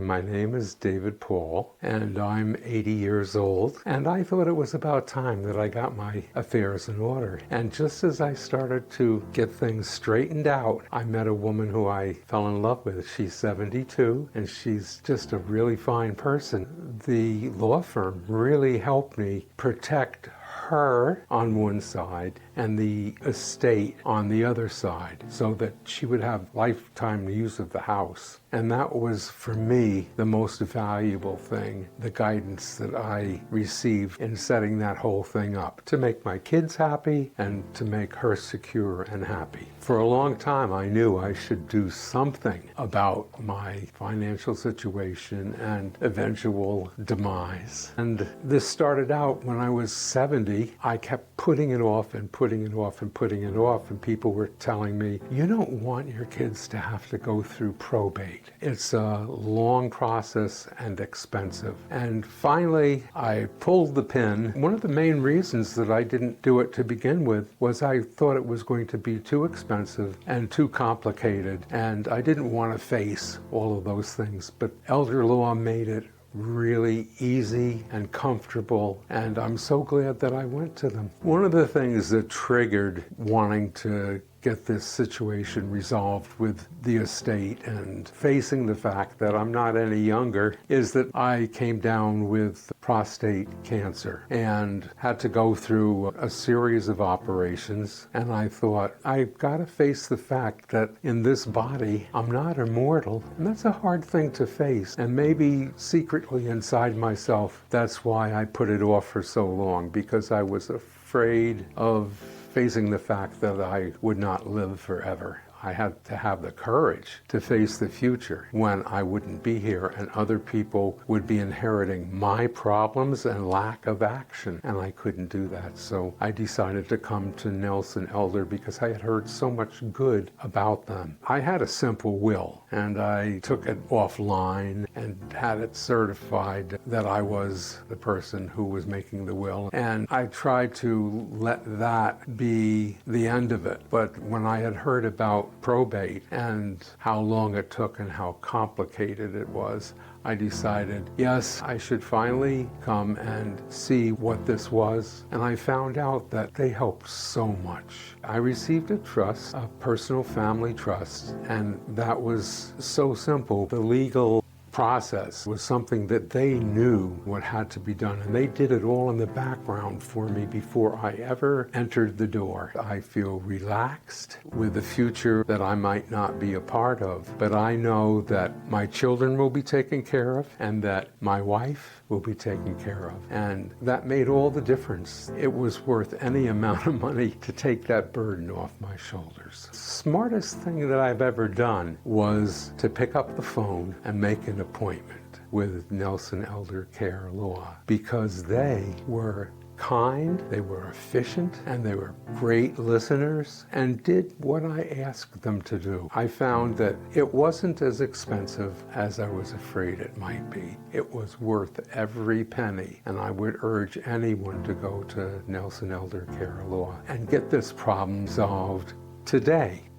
My name is David Paul, and I'm 80 years old, and I thought it was about time that I got my affairs in order. And just as I started to get things straightened out, I met a woman who I fell in love with. She's 72, and she's just a really fine person. The law firm really helped me protect her on one side and the estate on the other side, so that she would have lifetime use of the house. And that was, for me, the most valuable thing, the guidance that I received in setting that whole thing up, to make my kids happy and to make her secure and happy. For a long time, I knew I should do something about my financial situation and eventual demise. And this started out when I was 70. I kept putting it off and putting it off and putting it off, and people were telling me, you don't want your kids to have to go through probate. It's a long process and expensive. And finally, I pulled the pin. One of the main reasons that I didn't do it to begin with was I thought it was going to be too expensive and too complicated, and I didn't want to face all of those things. But elder law made it really easy and comfortable, and I'm so glad that I went to them. One of the things that triggered wanting to get this situation resolved with the estate and facing the fact that I'm not any younger is that I came down with prostate cancer and had to go through a series of operations. And I thought, I've got to face the fact that in this body, I'm not immortal. And that's a hard thing to face. And maybe secretly inside myself, that's why I put it off for so long, because I was afraid of facing the fact that I would not live forever. I had to have the courage to face the future when I wouldn't be here and other people would be inheriting my problems and lack of action, and I couldn't do that. So I decided to come to Nelson Elder because I had heard so much good about them. I had a simple will, and I took it offline and had it certified that I was the person who was making the will, and I tried to let that be the end of it. But when I had heard about probate and how long it took and how complicated it was, I decided, yes, I should finally come and see what this was. And I found out that they helped so much. I received a trust, a personal family trust, and that was so simple. The legal process was something that they knew what had to be done, and they did it all in the background for me before I ever entered the door. I feel relaxed with the future that I might not be a part of, but I know that my children will be taken care of and that my wife will be taken care of, and that made all the difference. It was worth any amount of money to take that burden off my shoulders. Smartest thing that I've ever done was to pick up the phone and make an appointment with Nelson Elder Care Law, because they were kind, they were efficient, and they were great listeners and did what I asked them to do. I found that it wasn't as expensive as I was afraid it might be. It was worth every penny, and I would urge anyone to go to Nelson Elder Care Law and get this problem solved today.